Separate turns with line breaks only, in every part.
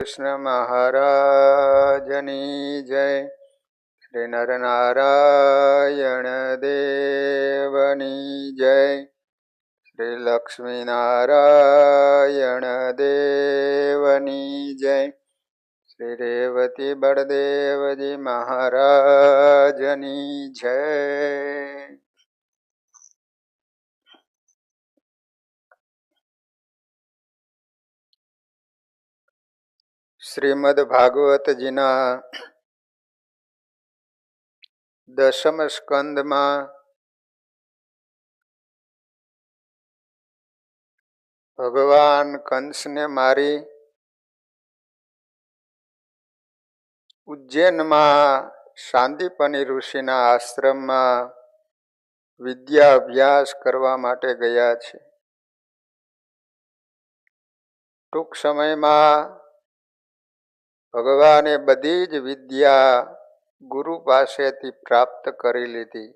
કૃષ્ણ મહારાજની જય. શ્રી નરનારાયણ દેવની જય. શ્રી લક્ષ્મીનારાયણ દેવની જય. શ્રી રેવતી બળદેવજી મહારાજની જય. શ્રીમદ ભાગવતજીના 10મ સ્કંદમાં ભગવાન કંસને મારી ઉજ્જૈનમાં શાંતિપની ઋષિના આશ્રમમાં વિદ્યા અભ્યાસ કરવા માટે ગયા છે. ટૂંક સમયમાં ભગવાને બધી જ વિદ્યા ગુરુ પાસેથી પ્રાપ્ત કરી લીધી.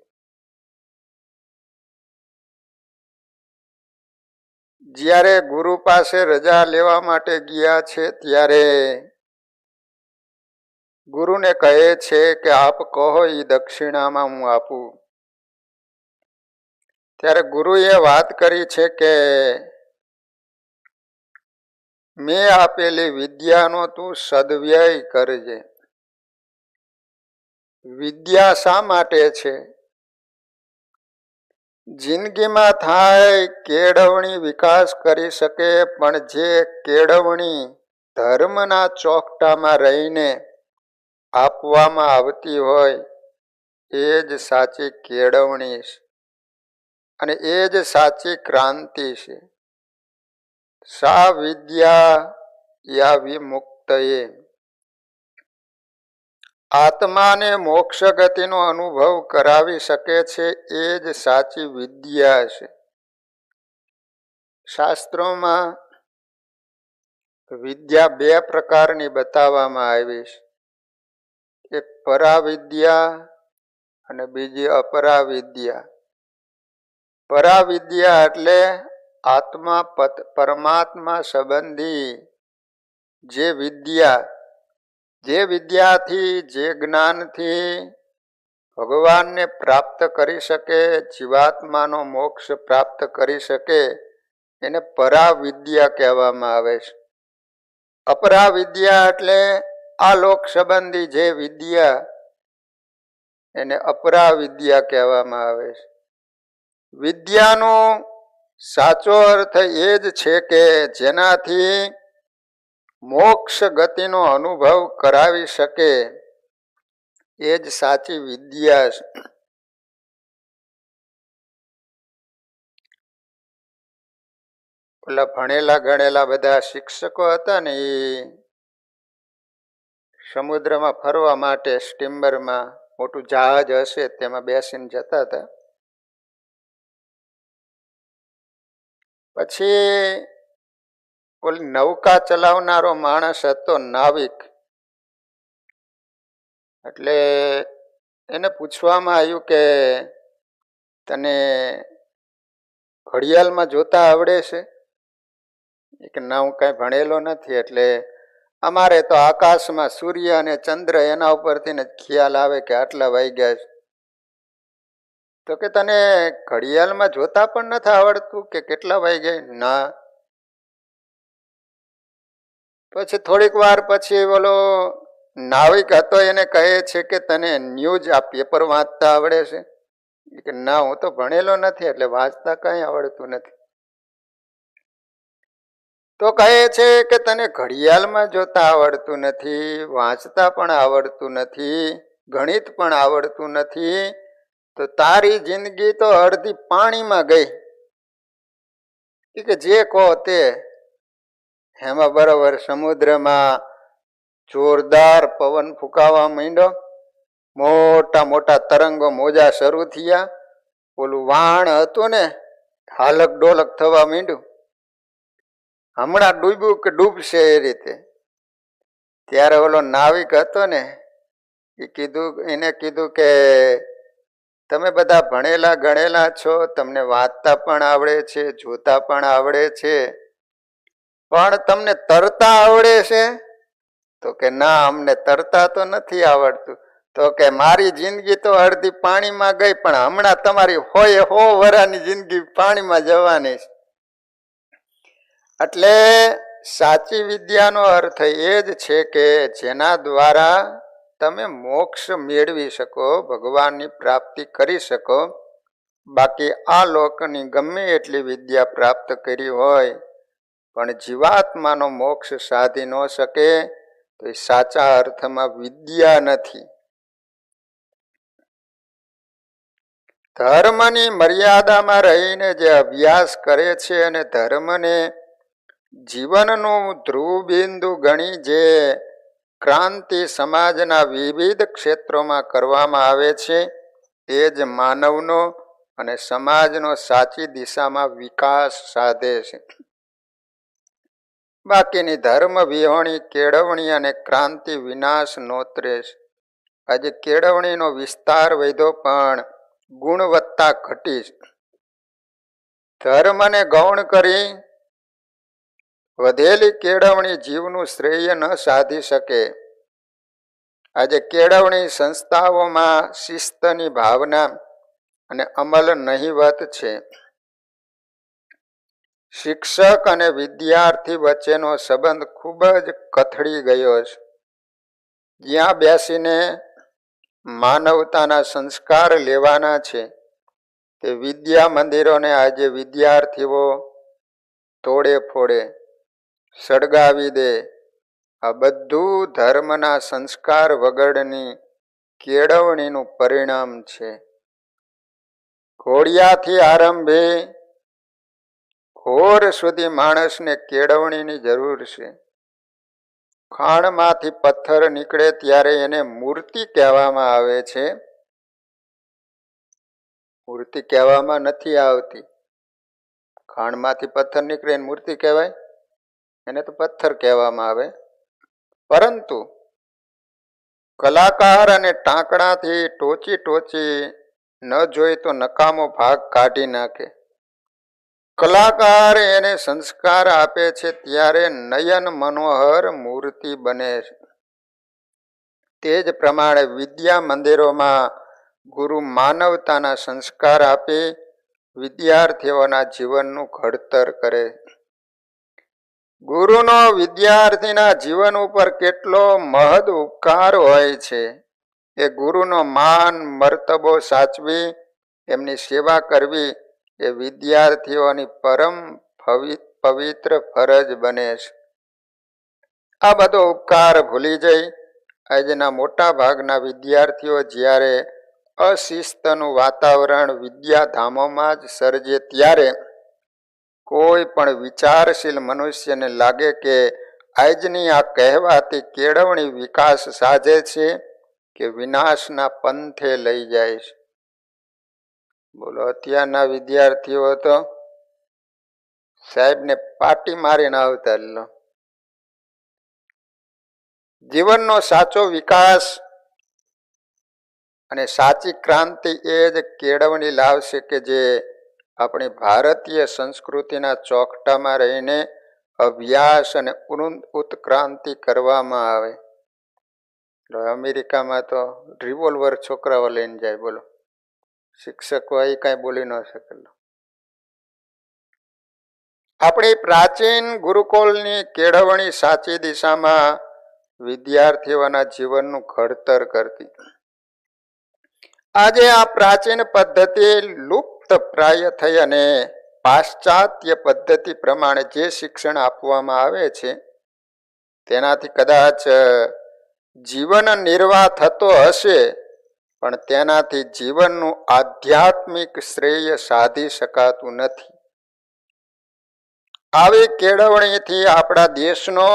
જ્યારે ગુરુ પાસે રજા લેવા માટે ગયા છે ત્યારે ગુરુને કહે છે કે આપ કહો એ દક્ષિણામાં હું આપું. ત્યારે ગુરુએ વાત કરી છે કે મેં આપેલી વિદ્યાનો તું સદવ્યય કરજે. વિદ્યા શા માટે છે? જિંદગીમાં થાય કેળવણી વિકાસ કરી શકે, પણ જે કેળવણી ધર્મના ચોકટામાં રહીને આપવામાં આવતી હોય એ જ સાચી કેળવણી છે અને એ જ સાચી ક્રાંતિ છે. સા વિદ્યા યા વિમુક્તયે. આત્માને મોક્ષ ગતિનો અનુભવ કરાવી શકે છે એ જ સાચી વિદ્યા છે. શાસ્ત્રોમાં વિદ્યા 2 પ્રકારની બતાવવામાં આવી છે. એક પરાવિદ્યા અને બીજી અપરાવિદ્યા. પરાવિદ્યા એટલે આત્મા પરમાત્મા સંબંધી જે વિદ્યા, જે વિદ્યાથી, જે જ્ઞાનથી ભગવાનને પ્રાપ્ત કરી શકે, જીવાત્માનો મોક્ષ પ્રાપ્ત કરી શકે, એને પરાવિદ્યા કહેવામાં આવે છે. અપરાવિદ્યા એટલે આ લોક સંબંધી જે વિદ્યા, એને અપરાવિદ્યા કહેવામાં આવે છે. વિદ્યાનો સાચો અર્થ એ જ છે કે જેનાથી મોક્ષ ગતિનો અનુભવ કરાવી શકે એ જ સાચી વિદ્યા છે. પેલા ભણેલા ગણેલા બધા શિક્ષકો હતા ને, એ સમુદ્રમાં ફરવા માટે સ્ટીમરમાં, મોટું જહાજ હશે તેમાં બેસીને જતા હતા. પછી ઓલી નૌકા ચલાવનારો માણસ હતો, નાવિક. એટલે એને પૂછવામાં આવ્યું કે તને ઘડિયાળમાં જોતા આવડે છે? કે ના, હું કાંઈ ભણેલો નથી. એટલે અમારે તો આકાશમાં સૂર્ય અને ચંદ્ર એના ઉપરથી જ ખ્યાલ આવે કે આટલા વાગ્યા છે. તો કે તને ઘડિયાળમાં જોતા પણ નથી આવડતું કે કેટલા વાગ્યા? ના. પછી થોડીક વાર પછી ઓલો નાવિક હતો એને કહે છે કે તને ન્યૂઝ, આ પેપર વાંચતા આવડે છે? કે ના, હું તો ભણેલો નથી એટલે વાંચતા કઈ આવડતું નથી. તો કહે છે કે તને ઘડિયાળમાં જોતા આવડતું નથી, વાંચતા પણ આવડતું નથી, ગણિત પણ આવડતું નથી, તો તારી જિંદગી તો અડધી પાણીમાં ગઈ. કે જે કહો તે. એમાં બરોબર સમુદ્રમાં જોરદાર પવન ફૂંકાવા માંડ્યો, મોટા મોટા તરંગો મોજા શરૂ થયા, ઓલું વાણ હતું ને હાલક ડોલક થવા માંડ્યું, હમણાં ડૂબ્યું કે ડૂબશે એ રીતે. ત્યારે ઓલો નાવિક હતો ને એને કીધું કે તમે બધા ભણેલા ગણેલા છો, તમને વાંચતા પણ આવડે છે, જોતા પણ આવડે છે, પણ તમને તરતા આવડે છે? તો કે ના, અમને તરતા તો નથી આવડતું. તો કે મારી જિંદગી તો અડધી પાણીમાં ગઈ, પણ હમણાં તમારી હોય 100 વર્ષની જિંદગી પાણીમાં જવાની છે. એટલે સાચી વિદ્યાનો અર્થ એ જ છે કે જેના દ્વારા તમે મોક્ષ મેળવી શકો, ભગવાનની પ્રાપ્તિ કરી શકો. બાકી આ લોકની ગમે એટલી વિદ્યા પ્રાપ્ત કરી હોય પણ જીવાત્માનો મોક્ષ સાધી ન શકે તો એ સાચા અર્થમાં વિદ્યા નથી. ધર્મની મર્યાદામાં રહીને જે અભ્યાસ કરે છે અને ધર્મને જીવનનું ધ્રુવબિંદુ ગણી જે ક્રાંતિ સમાજના વિવિધ ક્ષેત્રોમાં કરવામાં આવે છે એ જ માનવનો અને સમાજનો સાચી દિશામાં વિકાસ સાધે છે. બાકીની ધર્મ વિહોણી કેળવણી અને ક્રાંતિ વિનાશ નોતરે છે. આજે કેળવણીનો વિસ્તાર વધ્યો પણ ગુણવત્તા ઘટી છે. ધર્મને ગૌણ કરી વધેલી કેળવણી જીવનું શ્રેય ન સાધી શકે. આજે કેળવણી સંસ્થાઓમાં શિસ્તની ભાવના અને અમલ નહિવત છે. શિક્ષક અને વિદ્યાર્થી વચ્ચેનો સંબંધ ખૂબ જ કથળી ગયો છે. જ્યાં બેસીને માનવતાના સંસ્કાર લેવાના છે તે વિદ્યા મંદિરોને આજે વિદ્યાર્થીઓ તોડે ફોડે, સળગાવી દે. આ બધું ધર્મના સંસ્કાર વગરની કેળવણીનું પરિણામ છે. ઘોડિયાથી આરંભી ઘોર સુધી માણસને કેળવણીની જરૂર છે. ખાણમાંથી પથ્થર નીકળે ત્યારે એને મૂર્તિ કહેવામાં આવે છે. મૂર્તિ કહેવામાં નથી આવતી. ખાણમાંથી પથ્થર નીકળે એને મૂર્તિ કહેવાય? એને તો પથ્થર કહેવામાં આવે. પરંતુ કલાકાર અને ટાંકણાથી ટોચી ટોચી ન જોઈ તો નકામો ભાગ કાઢી નાખે. કલાકાર એને સંસ્કાર આપે છે ત્યારે નયન મનોહર મૂર્તિ બને છે. તે જ પ્રમાણે વિદ્યા મંદિરોમાં ગુરુ માનવતાના સંસ્કાર આપી વિદ્યાર્થીઓના જીવનનું ઘડતર કરે. ગુરુનો વિદ્યાર્થીના જીવન ઉપર કેટલો મહદ ઉપકાર હોય છે. એ ગુરુનો માન મર્તબો સાચવી એમની સેવા કરવી એ વિદ્યાર્થીઓની પરમ પવિત્ર ફરજ બને છે. આ બધો ઉપકાર ભૂલી જઈ આજના મોટા ભાગના વિદ્યાર્થીઓ જ્યારે અશિસ્તનું વાતાવરણ વિદ્યાધામોમાં જ સર્જે ત્યારે કોઈ પણ વિચારશીલ મનુષ્યને લાગે કે આજની આ કહેવાતી કેળવણી વિકાસ સાધે છે કે વિનાશના પંથે લઈ જાય છે. બોલો, અત્યારના વિદ્યાર્થીઓ તો સાહેબને પાટી મારીને આવતા. લો, જીવનનો સાચો વિકાસ અને સાચી ક્રાંતિ એ જ કેળવણી લાવશે કે જે આપણી ભારતીય સંસ્કૃતિના ચોકટામાં રહીને અભ્યાસ અને ઉત્ક્રાંતિ કરવામાં આવે. અમેરિકામાં તો રિવોલ્વર છોકરાઓ લઈને જાય. બોલો, શિક્ષકો અહીં કાંઈ બોલી ન શકે. આપણી પ્રાચીન ગુરુકુળની કેળવણી સાચી દિશામાં વિદ્યાર્થીઓના જીવનનું ઘડતર કરતી. આજે આ પ્રાચીન પદ્ધતિ લુપ્ત પ્રાય થઈ અને પાશ્ચાત્ય પદ્ધતિ પ્રમાણે જે શિક્ષણ આપવામાં આવે છે તેનાથી કદાચ જીવન નિર્વાહ થતો હશે પણ તેનાથી જીવનનું આધ્યાત્મિક શ્રેય સાધી શકાતું નથી. આવી કેળવણીથી આપણા દેશનો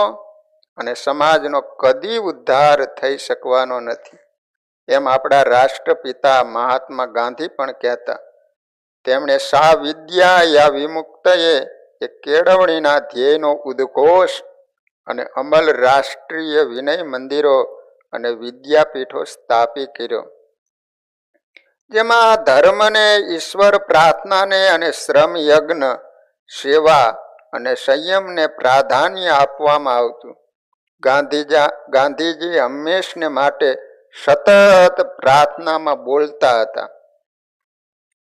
અને સમાજનો કદી ઉદ્ધાર થઈ શકવાનો નથી. એમ આપણા રાષ્ટ્રપિતા મહાત્મા ગાંધી પણ કહેતા. તેમણે સા વિદ્યા યા વિમુક્તએ એ કેળવણીના ધ્યેયનો ઉદ્ઘોષ અને અમલ રાષ્ટ્રીય વિનય મંદિરો અને વિદ્યાપીઠો સ્થાપી કર્યો, જેમાં ધર્મને, ઈશ્વર પ્રાર્થનાને અને શ્રમ યજ્ઞ, સેવા અને સંયમને પ્રાધાન્ય આપવામાં આવતું. ગાંધીજી હંમેશને માટે સતત પ્રાર્થનામાં બોલતા હતા.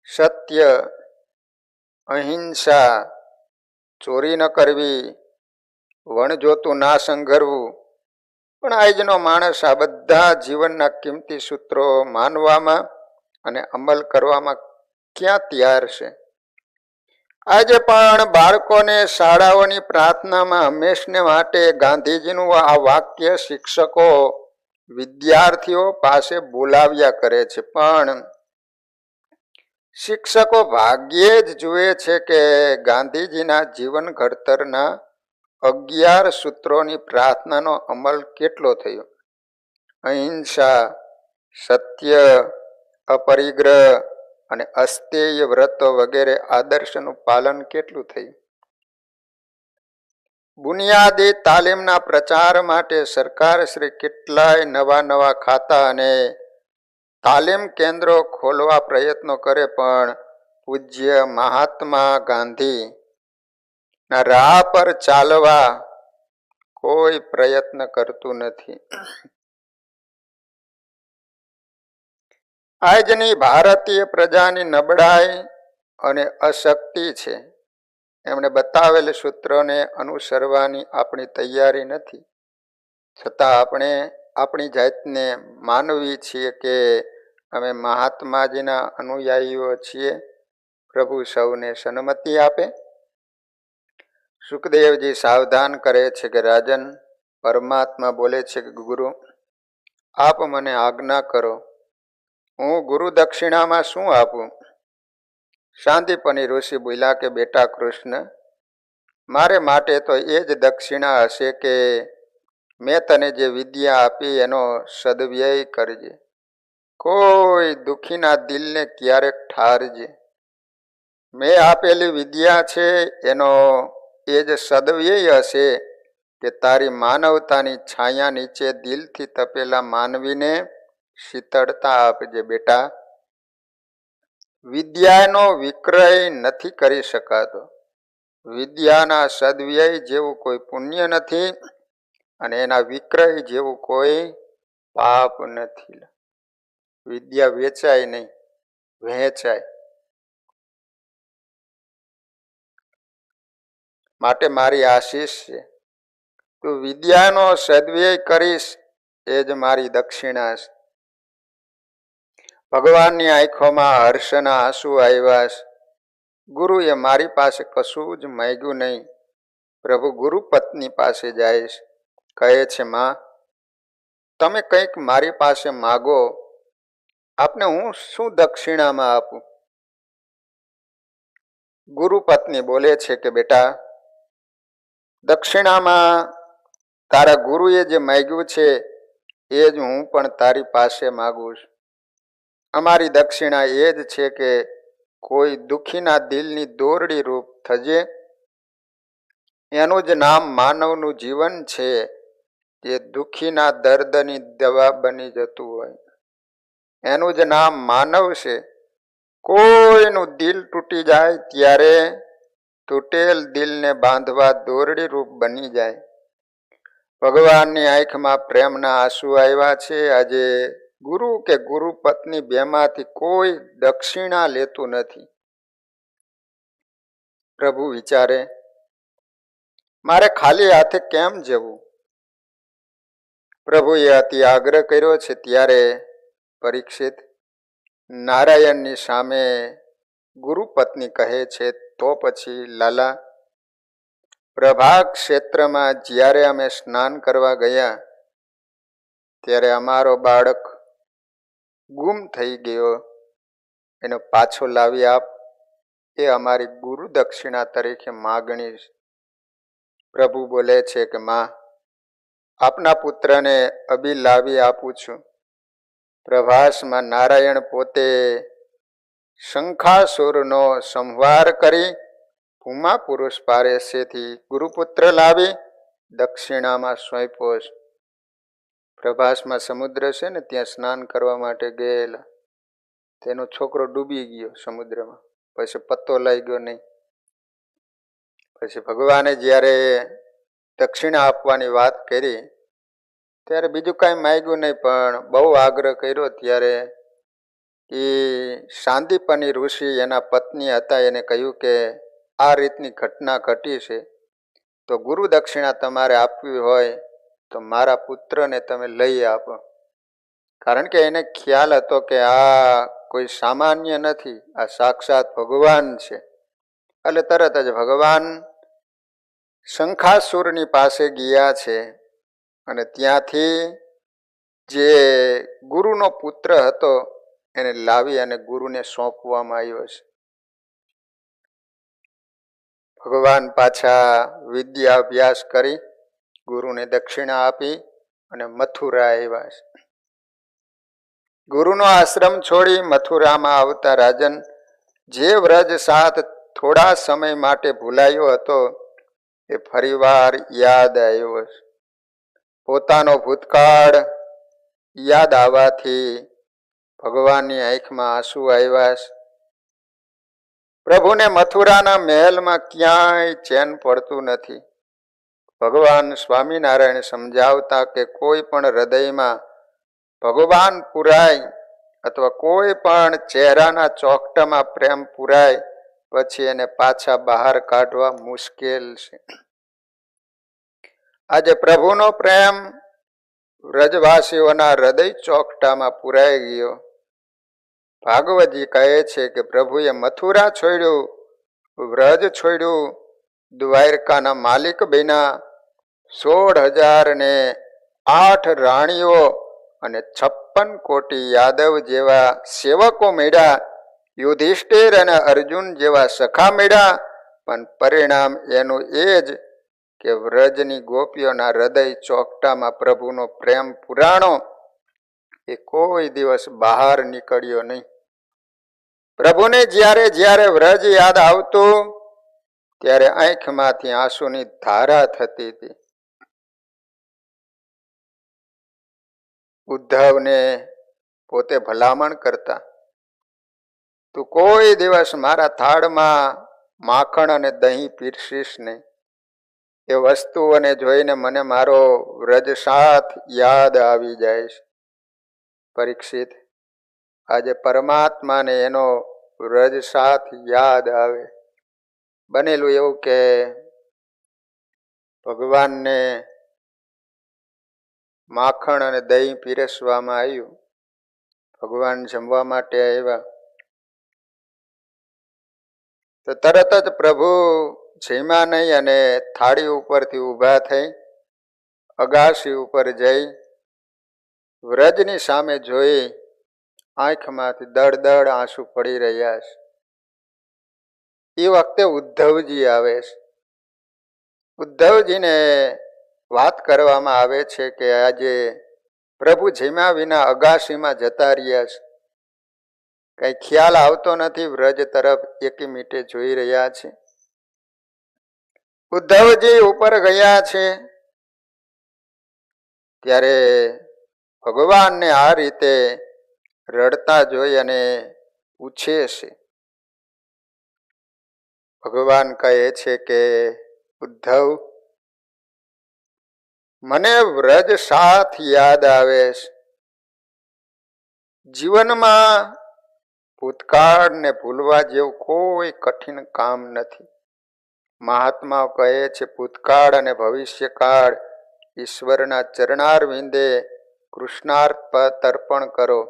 સત્ય, અહિંસા, ચોરી ન કરવી, વણજોતું ના સંઘરવું. પણ આજનો માણસ આ બધા જીવનના કિંમતી સૂત્રો માનવામાં અને અમલ કરવામાં ક્યાં તૈયાર છે? આજે પણ બાળકોને શાળાઓની પ્રાર્થનામાં હંમેશને માટે ગાંધીજીનું આ વાક્ય શિક્ષકો વિદ્યાર્થીઓ પાસે બોલાવ્યા કરે છે. પણ શિક્ષકો ભાગ્યે જ જુએ છે કે ગાંધીજીના જીવન ઘડતરના 11 સૂત્રોની પ્રાર્થનાનો અમલ કેટલો થયો. અહિંસા, સત્ય, અપરિગ્રહ અને અસ્તેય વ્રતો વગેરે આદર્શનું પાલન કેટલું થયું. બુનિયાદી તાલીમના પ્રચાર માટે સરકાર શ્રી કેટલાય નવા ખાતા અને તાલીમ કેન્દ્રો ખોલવા પ્રયત્નો કરે, પણ પૂજ્ય મહાત્મા ગાંધી ના રાહ પર ચાલવા કોઈ પ્રયત્ન કરતું નથી. આજની ભારતીય પ્રજાની નબળાઈ અને અશક્તિ છે. એમણે બતાવેલ સૂત્રોને અનુસરવાની આપણી તૈયારી નથી. છતાં આપણે આપણી જાતને માનવી છીએ કે અમે મહાત્માજીના અનુયાયીઓ છીએ. પ્રભુ સૌને સન્મતિ આપે. સુખદેવજી સાવધાન કરે છે કે રાજન, પરમાત્મા બોલે છે કે ગુરુ, આપ મને આજ્ઞા કરો, હું ગુરુ દક્ષિણામાં શું આપું? શાંતિપની ઋષિ બોલ્યા કે બેટા કૃષ્ણ, મારે માટે તો એ જ દક્ષિણા હશે કે મેં તને જે વિદ્યા આપી એનો સદવ્યય કરજે. કોઈ દુઃખીના દિલને ક્યારેક ઠારજે. મેં આપેલી વિદ્યા છે એનો એ જ સદવ્યય હશે કે તારી માનવતાની છાયા નીચે દિલથી તપેલા માનવીને શીતળતા આપજે. બેટા, વિદ્યાનો વિક્રય નથી કરી શકાતો. વિદ્યાના સદવ્યય જેવું કોઈ પુણ્ય નથી અને એના વિક્રય જેવું કોઈ પાપ નથી. વિદ્યા વેચાય નહીં, વહેંચાય. માટે મારી આશીષ છે, તું વિદ્યાનો સદવ્યય કરીશ એ જ મારી દક્ષિણા છે. ભગવાનની આંખોમાં હર્ષના આંસુ આવ્યા છે. ગુરુએ મારી પાસે કશું જ માંગ્યું નહીં. પ્રભુ ગુરુ પત્ની પાસે જાય છે, કહે છે, માં, તમે કંઈક મારી પાસે માગો, આપને હું શું દક્ષિણામાં આપું? ગુરુ પત્ની બોલે છે કે બેટા, દક્ષિણામાં તારા ગુરુએ જે માંગ્યું છે એ જ હું પણ તારી પાસે માગું છું. અમારી દક્ષિણા એ જ છે કે કોઈ દુઃખીના દિલની દોરડી રૂપ થજે. એનું જ નામ માનવનું જીવન છે, જે દુઃખીના દર્દની દવા બની જતું હોય. એનું જ નામ માનવ છે. કોઈનું દિલ તૂટી જાય ત્યારે તૂટેલ દિલને બાંધવા દોરડી રૂપ બની જાય. ભગવાનની આંખમાં પ્રેમના આંસુ આવ્યા છે. આજે ગુરુ કે ગુરુ પત્ની બેમાંથી કોઈ દક્ષિણા લેતું નથી. પ્રભુ વિચારે, મારે ખાલી હાથે કેમ જવું? પ્રભુએ અતિ આગ્રહ કર્યો છે. ત્યારે પરીક્ષિત નારાયણની સામે ગુરુ પત્ની કહે છે, તો પછી લાલા, પ્રભાગ ક્ષેત્રમાં જ્યારે અમે સ્નાન કરવા ગયા ત્યારે અમારો બાળક ગુમ થઈ ગયો. એનો પાછો લાવી આપ, એ અમારી ગુરુ દક્ષિણા તરીકે માગણી છે. પ્રભુ બોલે છે કે માં, આપના પુત્રને અભી લાવી આપું છું. પ્રભાસમાં નારાયણ પોતે શંખાસુરનો સંહાર કરી ભૂમા પુરુષ પારેશેથી ગુરુપુત્ર લાવી દક્ષિણામાં સોંપ્યો છે. પ્રભાસમાં સમુદ્ર છે ને, ત્યાં સ્નાન કરવા માટે ગયેલા. તેનો છોકરો ડૂબી ગયો સમુદ્રમાં. પછી પત્તો લઈ ગયો નહીં. પછી ભગવાને જ્યારે દક્ષિણા આપવાની વાત કરી ત્યારે બીજું કાંઈ માંગ્યું નહીં, પણ બહુ આગ્રહ કર્યો ત્યારે એ સાંદીપની ઋષિ એના પત્ની હતા એને કહ્યું કે આ રીતની ઘટના ઘટી છે, તો ગુરુ દક્ષિણા તમારે આપવી હોય તો મારા પુત્રને તમે લઈ આપો. કારણ કે એને ખ્યાલ હતો કે આ કોઈ સામાન્ય નથી, આ સાક્ષાત ભગવાન છે. એટલે તરત જ ભગવાન શંખાસુરની પાસે ગયા છે અને ત્યાંથી જે ગુરુનો પુત્ર હતો એને લાવી અને ગુરુને સોંપવામાં આવ્યો છે. ભગવાન પાછા વિદ્યા અભ્યાસ કરી ગુરુને દક્ષિણા આપી અને મથુરા આવ્યા છે. ગુરુનો આશ્રમ છોડી મથુરામાં આવતા રાજન જે વ્રજ સાથ થોડા સમય માટે ભૂલાયો હતો એ ફરીવાર યાદ આવ્યો છે. પોતાનો ભૂતકાળ યાદ આવવાથી ભગવાનની આંખમાં આંસુ આવ્યા છે. પ્રભુને મથુરાના મહેલમાં ક્યાંય ચેન પડતું નથી. ભગવાન સ્વામિનારાયણ સમજાવતા કે કોઈ પણ હૃદયમાં ભગવાન પુરાય અથવા કોઈ પણ ચહેરાના ચોકટામાં પ્રેમ પુરાય પછી એને પાછા બહાર કાઢવા મુશ્કેલ છે. આજે પ્રભુનો પ્રેમ વ્રજવાસીઓના હૃદય ચોકટામાં પુરાઈ ગયો. ભાગવતજી કહે છે કે પ્રભુએ મથુરા છોડ્યું, વ્રજ છોડ્યું, દ્વારકાના માલિક બન્યા, 16,008 રાણીઓ અને 56 કોટી યાદવ જેવા સેવકો મળ્યા, યુધિષ્ઠિર અને અર્જુન જેવા સખા મળ્યા, પણ પરિણામ એનું એ જ કે વ્રજની ગોપીઓના હૃદય ચોકટામાં પ્રભુનો પ્રેમ પુરાણો એ કોઈ દિવસ બહાર નીકળ્યો નહીં. પ્રભુને જ્યારે જ્યારે વ્રજ યાદ આવતું ત્યારે આંખમાંથી આંસુની ધારા થતી હતી. ઉદ્ધવને પોતે ભલામણ કરતા, તું કોઈ દિવસ મારા થાળમાં માખણ અને દહીં પીરસીશ નહીં. એ વસ્તુઓને જોઈને મને મારો વ્રજ સાથ યાદ આવી જાય છે. પરીક્ષિત, આજે પરમાત્માને એનો વ્રજ સાથ યાદ આવે. બનેલું એવું કે ભગવાનને માખણ અને દહીં પીરસવામાં આવ્યું. ભગવાન જમવા માટે આવ્યા તો તરત જ પ્રભુ જમ્યા નહીં અને થાળી ઉપરથી ઊભા થઈ અગાશી ઉપર જઈ વ્રજની સામે જોઈ આંખમાંથી દળદળ આંસુ પડી રહ્યા છે. એ વખતે ઉદ્ધવજી આવે છે. ઉદ્ધવજીને વાત કરવામાં આવે છે કે આજે પ્રભુ જમ્યા વિના અગાશીમાં જતા રહ્યા છે, કઈ ખ્યાલ આવતો નથી, વ્રજ તરફ એકી મીટે જોઈ રહ્યા છે. ઉદ્ધવજી ઉપર ગયા છે ત્યારે ભગવાનને આ રીતે રડતા જોઈ અને પૂછે છે. ભગવાન કહે છે કે ઉદ્ધવ, મને વ્રજ સાથ યાદ આવે છે. જીવનમાં ભૂતકાળને ભૂલવા જેવું કોઈ કઠિન કામ નથી. મહાત્માઓ કહે છે ભૂતકાળ અને ભવિષ્યકાળ ઈશ્વરના ચરણારવિંદે કૃષ્ણાર્પણ કરો.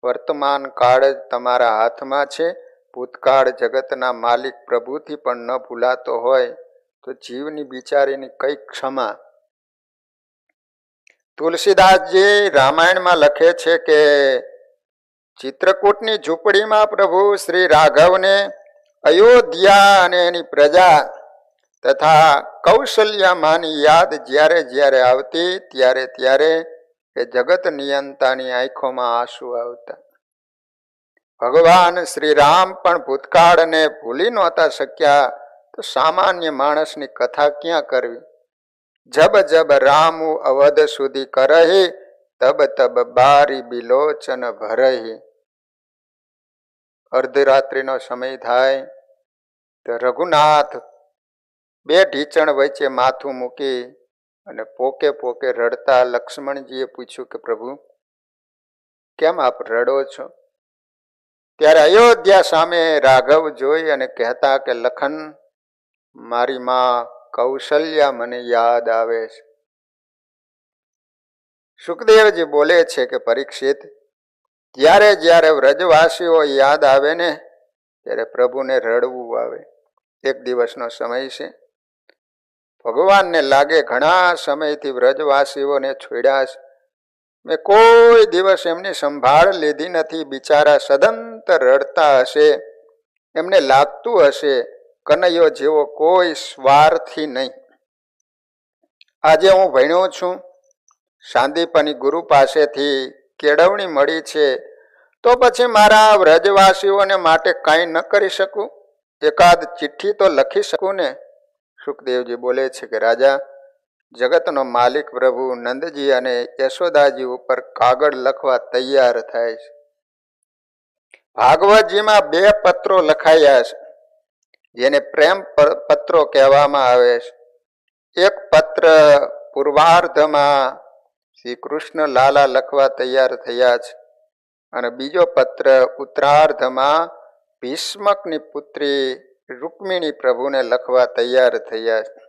વર્તમાન કાળ જ તમારા હાથમાં છે. ભૂતકાળ જગતના માલિક પ્રભુથી પણ ન ભૂલાતો હોય તો જીવની બિચારીની કઈ ક્ષમા. તુલસીદાસજી રામાયણમાં લખે છે કે ચિત્રકૂટની ઝૂંપડીમાં પ્રભુ શ્રી રાઘવને અયોધ્યા અને એની પ્રજા તથા કૌશલ્યામાની યાદ જ્યારે જ્યારે આવતી ત્યારે ત્યારે એ જગત નિયંતાની આંખોમાં આંસુ આવતા. ભગવાન શ્રી રામ પણ ભૂતકાળને ભૂલી નહોતા શક્યા તો સામાન્ય માણસની કથા ક્યાં કરવી. જબ જબ રામુ અવધ સુધી કરહી, તબ તબ બારી બિલોચન ભરહી. અર્ધરાત્રિનો સમય થાય તો રઘુનાથ બે ઢીચણ વચ્ચે માથું મૂકી અને પોકે પોકે રડતા લક્ષ્મણજીએ પૂછ્યું કે પ્રભુ કેમ આપ રડો છો? ત્યારે અયોધ્યા સામે રાઘવ જોઈ અને કહેતા કે લખન, મારી માં કૌશલ્યા મને યાદ આવે છે. સુખદેવજી બોલે છે કે પરીક્ષિત, જ્યારે જ્યારે વ્રજવાસીઓ યાદ આવે ને ત્યારે પ્રભુને રડવું આવે. એક દિવસનો સમય છે. ભગવાનને લાગે ઘણા સમયથી વ્રજવાસીઓને છોડ્યા છે, મેં કોઈ દિવસ એમની સંભાળ લીધી નથી. બિચારા સદંતર રડતા હશે. એમને લાગતું હશે કનૈયો જેવો કોઈ સ્વાર્થી નહીં. આજે હું ભણ્યો છું, સાંદીપની ગુરુ પાસેથી કેળવણી મળી છે, તો પછી મારા વ્રજવાસીઓને માટે કંઈ ન કરી શકું? એકાદ ચિઠ્ઠી તો લખી શકું ને? સુખદેવજી બોલે છે કે રાજા, જગતનો માલિક પ્રભુ નંદજી અને યશોદાજી ઉપર કાગળ લખવા તૈયાર થાય છે. ભાગવતજીમાં 2 પત્રો લખાયા છે, જેને પ્રેમ પત્રો કહેવામાં આવે છે. એક પત્ર પૂર્વાર્ધમાં શ્રી કૃષ્ણ લાલા લખવા તૈયાર થયા છે, અને બીજો પત્ર ઉત્તરાર્ધમાં ભીષ્મકની પુત્રી રૂકમિણી પ્રભુને લખવા તૈયાર થયા છે.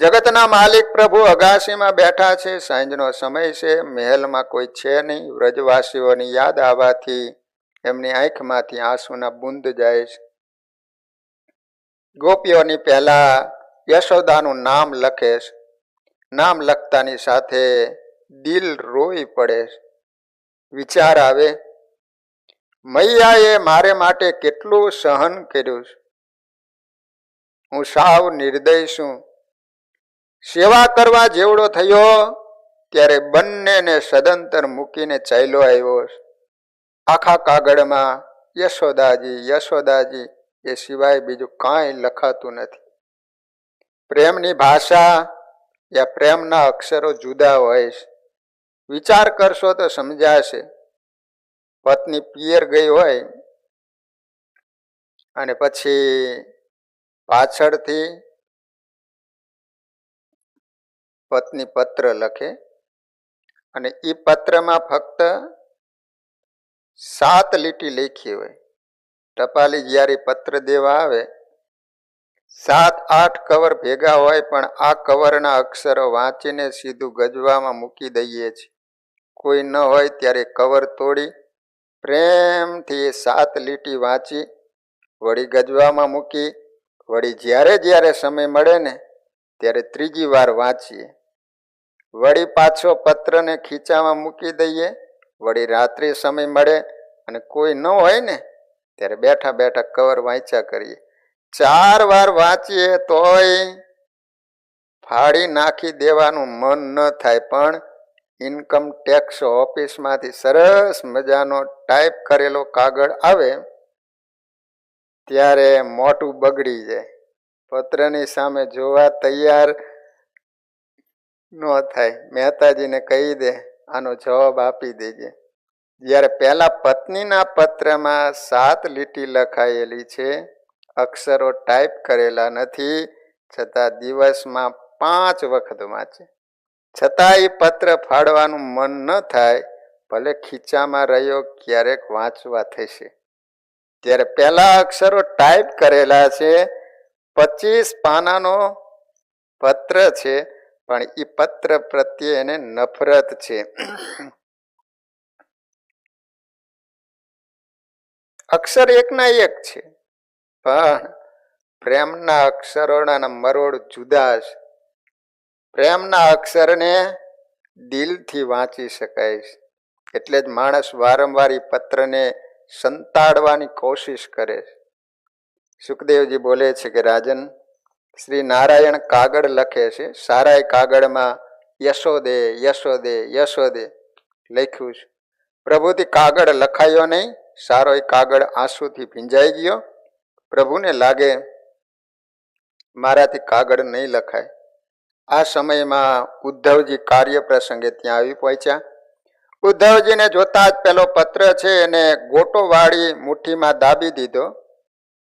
જગતના માલિક પ્રભુ અગાસીમાં બેઠા છે. સાંજનો સમય છે. મહેલમાં કોઈ છે નહીં. વ્રજવાસીઓની યાદ આવવાથી એમની આંખમાંથી આંસુના બુંદ જાય છે. ગોપીઓની પહેલા યશોદાનું નામ લખે છે. નામ લખતાની સાથે દિલ રોઈ પડે છે. વિચાર આવે, મૈયાએ મારે માટે કેટલું સહન કર્યું છે. હું સાવ નિર્દય છું. સેવા કરવા જેવડો થયો ત્યારે બંનેને સદંતર મૂકીને ચાલ્યો આવ્યો છે. આખા કાગળમાં યશોદાજી યશોદાજી એ સિવાય બીજું કાંઈ લખાતું નથી. પ્રેમની ભાષા યા પ્રેમના અક્ષરો જુદા હોય છે. વિચાર કરશો તો સમજાશે. પત્ની પિયર ગઈ હોય અને પછી પાછળથી પત્ની પત્ર લખે, અને એ પત્રમાં ફક્ત 7 લીટી લખી હોય. ટપાલી જ્યારે પત્ર દેવા આવે 7-8 કવર ભેગા હોય, પણ આ કવરના અક્ષરો વાંચીને સીધું ગજવામાં મૂકી દઈએ છીએ. કોઈ ન હોય ત્યારે કવર તોડી પ્રેમથી 7 લીટી વાંચી વળી ગજવામાં મૂકી, વળી જ્યારે જ્યારે સમય મળે ને ત્યારે ત્રીજી વાર વાંચીએ. વળી પાછો પત્રને ખીચામાં મૂકી દઈએ. વળી રાત્રે સમય મળે અને કોઈ ન હોય ને ત્યારે બેઠા બેઠા કવર વાંચ્યા કરીએ. 4 વાર વાંચીએ તોય ફાડી નાખી દેવાનું મન ન થાય. પણ ઇન્કમ ટેક્સ ઓફિસમાંથી સરસ મજાનો ટાઈપ કરેલો કાગળ આવે ત્યારે મોટું બગડી જાય. પત્રની સામે જોવા તૈયાર ન થાય. મહેતાજીને કહી દે, આનો જવાબ આપી દેજે. જ્યારે પહેલા પત્નીના પત્રમાં 7 લીટી લખાયેલી છે, અક્ષરો ટાઈપ કરેલા નથી, છતાં દિવસમાં 5 વખત વાંચે, છતાં એ પત્ર ફાડવાનું મન ન થાય. ભલે ખીચામાં રહ્યો, ક્યારેક વાંચવા થશે. ત્યારે પહેલા અક્ષરો ટાઈપ કરેલા છે. 25 પાનાનો પત્ર છે, પણ એ પત્ર પ્રત્યે એને નફરત છે. અક્ષર એકના એક છે, પણ પ્રેમના અક્ષરોના મરોડ જુદા છે. પ્રેમના અક્ષરને દિલથી વાંચી શકાય છે. એટલે જ માણસ વારંવાર એ પત્રને સંતાડવાની કોશિશ કરે છે. સુખદેવજી બોલે છે કે રાજન, શ્રી નારાયણ કાગળ લખે છે. સારાય કાગળમાં યશોદે યશોદે યશોદે લખ્યું છે. પ્રભુથી કાગળ લખાયો નહીં. સારો એ કાગળ આંસુથી ભીંજાઈ ગયો. પ્રભુને લાગે મારાથી કાગળ નહીં લખાય. આ સમયમાં ઉદ્ધવજી કાર્ય પ્રસંગે ત્યાં આવી પહોંચ્યા. ઉદ્ધવજીને જોતા જ પેલો પત્ર છે એને ગોટો વાળી મુઠ્ઠીમાં દાબી દીધો.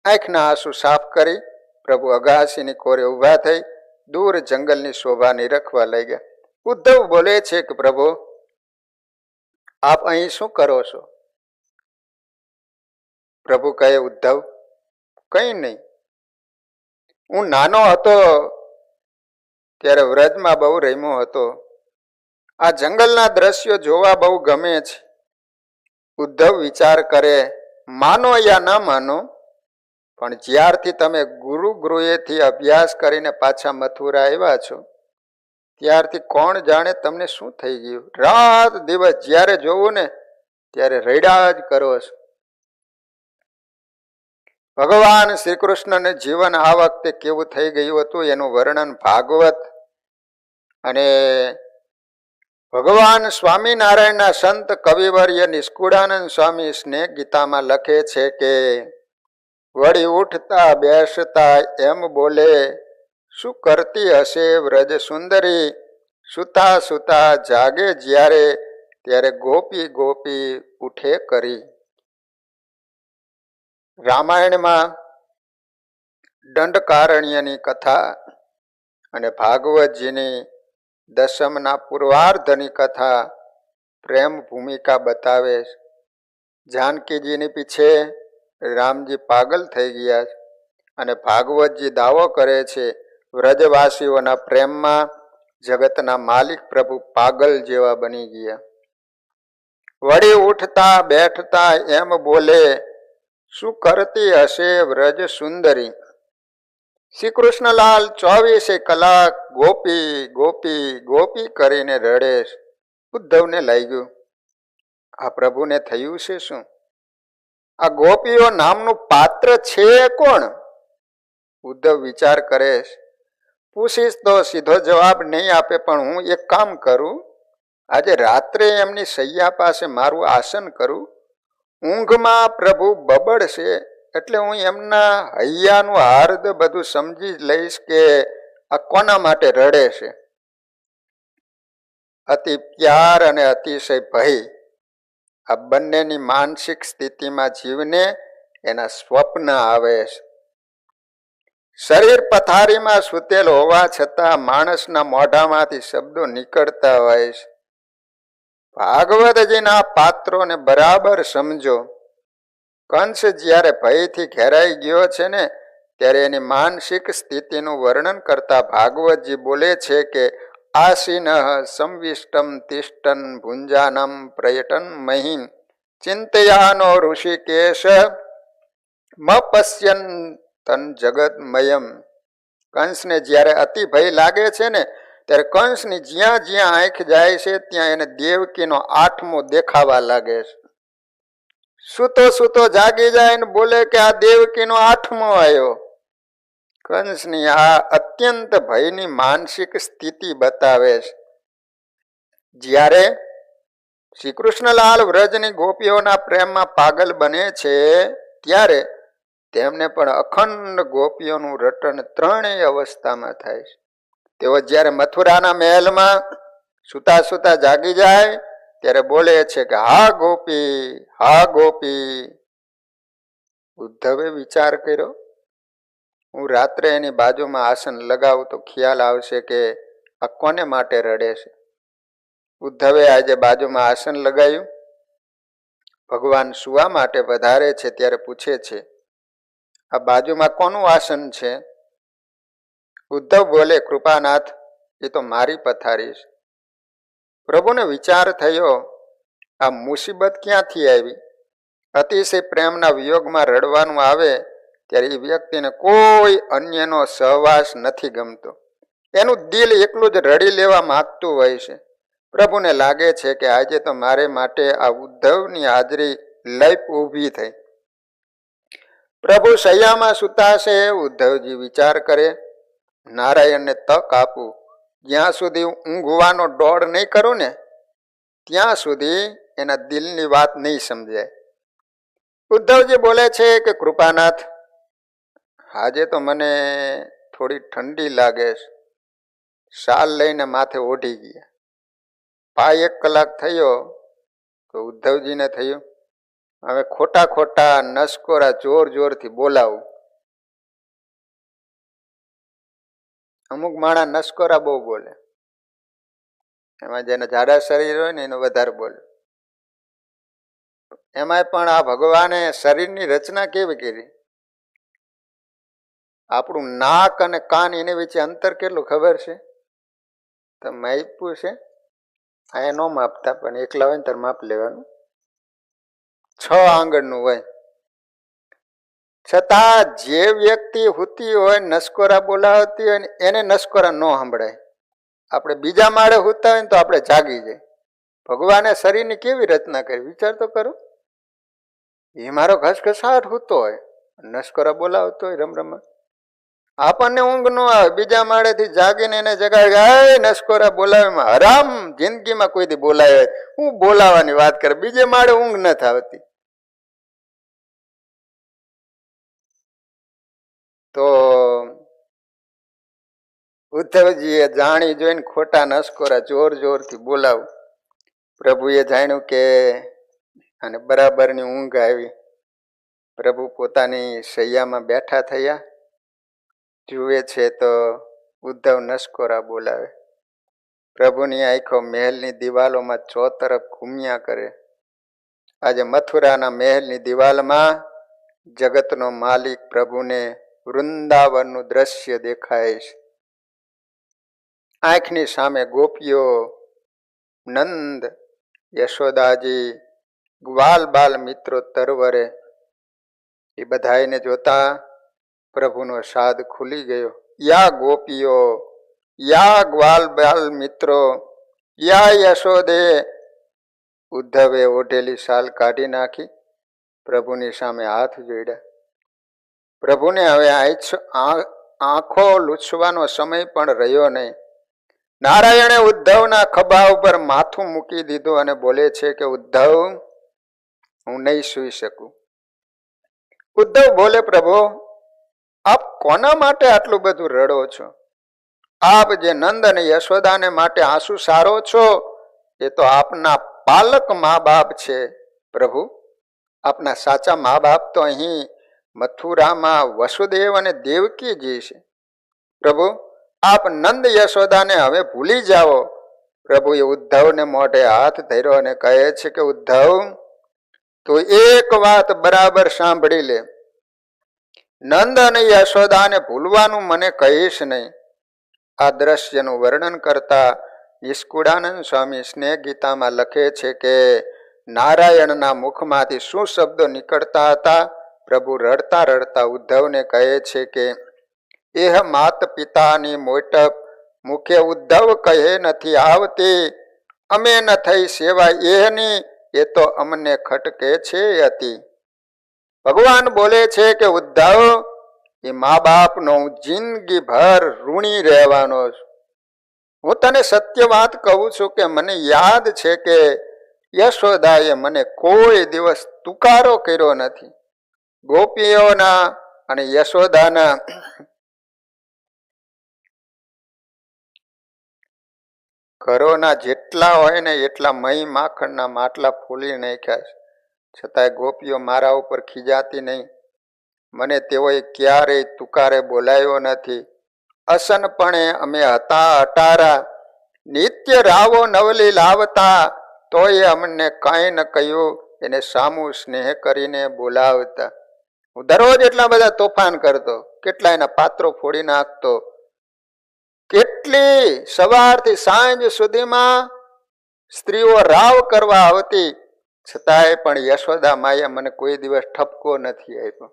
આંખના આંસુ સાફ કરી પ્રભુ અગાસીની કોરે ઊભા થઈ દૂર જંગલની શોભા નિરખવા લાગ્યા. ઉદ્ધવ બોલે છે કે પ્રભુ આપ અહીં શું કરો છો? પ્રભુ કહે ઉદ્ધવ કંઈ નહીં, હું નાનો હતો ત્યારે વ્રજમાં બહુ રમ્યો હતો. આ જંગલના દ્રશ્યો જોવા બહુ ગમે છે. ઉદ્ધવ વિચાર કરે માનો યા ન માનો, પણ જ્યારથી તમે ગુરુગૃહેથી અભ્યાસ કરીને પાછા મથુરા આવ્યા છો ત્યારથી કોણ જાણે તમને શું થઈ ગયું. રાત દિવસ જ્યારે જોવું ને ત્યારે રડ્યા જ કરો છો. ભગવાન શ્રી કૃષ્ણને જીવન આ વખતે કેવું થઈ ગયું હતું એનું વર્ણન ભાગવત અને ભગવાન સ્વામિનારાયણના સંત કવિવર્ય નિષ્કુળાનંદ સ્વામી સ્નેહ ગીતામાં લખે છે કે વળી ઉઠતા બેસતા એમ બોલે, શું કરતી હશે વ્રજ સુંદરી, સુતા સુતા જાગે જ્યારે ત્યારે ગોપી ગોપી ઉઠે કરી. રામાયણમાં દંડકારણ્યની કથા અને ભાગવતજીની દશમના પૂર્વાર્ધની કથા પ્રેમ ભૂમિકા બતાવે. જાનકીજીની પીછે રામજી પાગલ થઈ ગયા અને ભાગવતજી દાવો કરે છે વ્રજવાસીઓના પ્રેમમાં જગતના માલિક પ્રભુ પાગલ જેવા બની ગયા. વળી ઉઠતા બેઠતા એમ બોલે, શું કરતી હશે વ્રજ સુંદરી. શ્રી કૃષ્ણલાલ 24 કલાક ગોપી ગોપી ગોપી કરીને રડે. ઉદ્ધવને લાગ્યું આ પ્રભુને થયું છે શું? આ ગોપીઓ નામનું પાત્ર છે કોણ? ઉદ્ધવ વિચાર કરે પૂછીશ તો સીધો જવાબ નહીં આપે, પણ હું એક કામ કરું, આજે રાત્રે એમની સૈયા પાસે મારું આસન કરું. ઊંઘમાં પ્રભુ બબડશે એટલે હું એમના હૈયાનું હાર્દ બધું સમજી લઈશ કે આ કોના માટે રડે છે. અતિ પ્યાર અને અતિશય ભય આ બંનેની માનસિક સ્થિતિમાં જીવને એના સ્વપ્ન આવે છે. શરીર પથારીમાં સૂતેલ હોવા છતાં માણસના મોઢામાંથી શબ્દો નીકળતા હોય છે. ભાગવતજીના પાત્રોને બરાબર સમજો. કંસ જ્યારે ભયથી ઘેરાઈ ગયો છે ને ત્યારે એની માનસિક સ્થિતિનું વર્ણન કરતા ભાગવતજી બોલે છે કે આસીન સંવિષ્ટમ તિષ્ટન ભુંજાનમ પ્રયટન મહિન ચિંતયાનો ઋષિકેશ મપશ્યન તન જગતમયમ. કંસને જ્યારે અતિ ભય લાગે છે ને ત્યારે કંસની જ્યાં જ્યાં આંખ જાય છે ત્યાં એને દેવકીનો આઠમો દેખાવા લાગે છે. સૂતો સૂતો જાગી જાય ને બોલે કે આ દેવકીનો આઠમો આવ્યો. કંસની આ અત્યંત ભયની માનસિક સ્થિતિ બતાવે છે. જ્યારે શ્રી કૃષ્ણલાલ વ્રજની ગોપીઓના પ્રેમમાં પાગલ બને છે ત્યારે તેમને પણ અખંડ ગોપીઓનું રટણ ત્રણેય અવસ્થામાં થાય છે. તેઓ જ્યારે મથુરાના મહેલમાં સુતા સુતા જાગી જાય ત્યારે બોલે છે કે હા ગોપી હા ગોપી. ઉદ્ધવે વિચાર કર્યો હું રાત્રે એની બાજુમાં આસન લગાવું તો ખ્યાલ આવશે કે આ કોને માટે રડે છે. ઉદ્ધવે આજે બાજુમાં આસન લગાવ્યું. ભગવાન સુવા માટે વધારે છે ત્યારે પૂછે છે આ બાજુમાં કોનું આસન છે? ઉદ્ધવ બોલે કૃપાનાથ એ તો મારી પથારી છે. પ્રભુને વિચાર થયો આ મુસીબત ક્યાંથી આવી? અતિશય પ્રેમના વિયોગમાં રડવાનું આવે ત્યારે એ વ્યક્તિને કોઈ અન્યનો સહવાસ નથી ગમતો. એનું દિલ એકલું જ રડી લેવા માંગતું હોય છે. પ્રભુને લાગે છે કે આજે તો મારે માટે આ ઉદ્ધવની હાજરી લપ ઊભી થઈ. પ્રભુ શૈયામાં સૂતા છે. ઉદ્ધવજી વિચાર કરે નારાયણને તક આપું. જ્યાં સુધી ઊંઘવાનો દોડ નહીં કરું ને ત્યાં સુધી એના દિલની વાત નહીં સમજાય. ઉદ્ધવજી બોલે છે કે કૃપાનાથ આજે તો મને થોડી ઠંડી લાગે છે. શાલ લઈને માથે ઓઢી ગયા. 1 કલાક થયો તો ઉદ્ધવજીને થયું હવે ખોટા ખોટા નસકોરા જોર જોરથી બોલાવું. અમુક માણા નસકોરા બહુ બોલે, એમાં જેને જાડા શરીર હોય ને એનો વધારે બોલે. એમાંય પણ આ ભગવાને શરીરની રચના કેવી કરી. આપણું નાક અને કાન એની વચ્ચે અંતર કેટલું ખબર છે? તો માપ્યું છે, આ ન માપતા, પણ એકલા હોય ને ત્યારે માપ લેવાનું. 6 આંગળનું હોય, છતાં જે વ્યક્તિ હુતી હોય, નસકોરા બોલાવતી હોય ને એને નસકોરા ન સંભળાય. આપણે બીજા માળે હુતા હોય ને તો આપણે જાગી જાય. ભગવાને શરીરની કેવી રચના કરી, વિચાર તો કરો. એ મારો ઘસઘસાટ હુતો હોય, નસકોરા બોલાવતો હોય રમ. આપણને ઊંઘ ન આવે, બીજા માળેથી જાગીને એને જગાડે, નસકોરા બોલાવે. હરામ, જિંદગીમાં કોઈ દી બોલાવે? હું બોલાવાની વાત કરે, બીજે માળે ઊંઘ નથી આવતી. તો ઉદ્ધવજીએ જાણી જોઈને ખોટા નસકોરા જોર જોરથી બોલાવ. પ્રભુએ જાણ્યું કે અને બરાબરની ઊંઘ આવી. પ્રભુ પોતાની શૈયામાં બેઠા થયા. જુએ છે તો ઉદ્ધવ નસકોરા બોલાવે. પ્રભુની આંખો મહેલની દિવાલોમાં ચોતરફ ઘૂમ્યા કરે. આજે મથુરાના મહેલની દિવાલમાં જગતનો માલિક પ્રભુને વૃંદાવનનું દ્રશ્ય દેખાય છે. આંખની સામે ગોપીઓ, નંદ, યશોદાજી, ગ્વાલ બાલ મિત્રો તરવરે. એ બધાને જોતા પ્રભુનો સાદ ખુલી ગયો. યા ગોપીઓ, યા ગ્વાલ બાલ મિત્રો, યા યશોદે. ઉદ્ધવે ઓઢેલી શાલ કાઢી નાખી, પ્રભુની સામે હાથ જોડ્યા. પ્રભુને હવે આંખો લૂછવાનો સમય પણ રહ્યો નહીં. નારાયણે ઉદ્ધવના ખભા ઉપર માથું મૂકી દીધું અને બોલે છે કે ઉદ્ધવ, હું નહીં સૂઈ શકું. ઉદ્ધવ બોલે, પ્રભુ આપ કોના માટે આટલું બધું રડો છો? આપ જે નંદ અને યશોદાને માટે આંસુ સારો છો, એ તો આપના પાલક મા બાપ છે. પ્રભુ, આપના સાચા મા બાપ તો અહીં મથુરામાં વસુદેવ અને દેવકીજી છે. પ્રભુ, આપ નંદ યશોદાને હવે ભૂલી જાઓ. પ્રભુએ ઉદ્ધવને મોઢે હાથ ધર્યો અને કહે છે કે ઉદ્ધવ, તું એક વાત બરાબર સાંભળી લે. નંદ અને યશોદાને ભૂલવાનું મને કહીશ નહીં. આ દ્રશ્યનું વર્ણન કરતા નિષ્કુળાનંદ સ્વામી સ્નેહ ગીતામાં લખે છે કે નારાયણના મુખમાંથી શું શબ્દો નીકળતા હતા. પ્રભુ રડતા રડતા ઉદ્ધવને કહે છે કે એહ માત પિતાની મોટપ મુખે ઉદ્ધવ કહે નથી આવતી. અમે ન થઈ સેવા એહની, એ તો અમને ખટકે છે હતી. ભગવાન બોલે છે કે ઉદ્ધવ, એ મા બાપનો હું જિંદગી ભર ઋણી રહેવાનો છું. હું તને સત્ય વાત કહું છું કે મને યાદ છે કે યશોદાએ મને કોઈ દિવસ તુકારો કર્યો નથી. ગોપીઓના અને યશોદાના ઘરોના જેટલા હોય ને એટલા મહી માખણના માટલા ફૂલી નાખ્યા છે, છતાંય ગોપીઓ મારા ઉપર ખીજાતી નહીં. મને તેઓએ ક્યારેય તુકારે બોલાયો નથી. અસનપણે અમે હતા અટારા, નિત્ય રાવો નવલી લાવતા, તોય અમને કાંઈ ન કહ્યું. એને સામું સ્નેહ કરીને બોલાવતા. હું દરરોજ એટલા બધા તોફાન કરતો, કેટલા એના પાત્રો ફોડી નાખતો. કેટલી સવારથી સાંજ સુધીમાં સ્ત્રીઓ રાવ કરવા આવતી, છતાંય પણ યશોદા માએ મને કોઈ દિવસ ઠપકો નથી આપ્યો.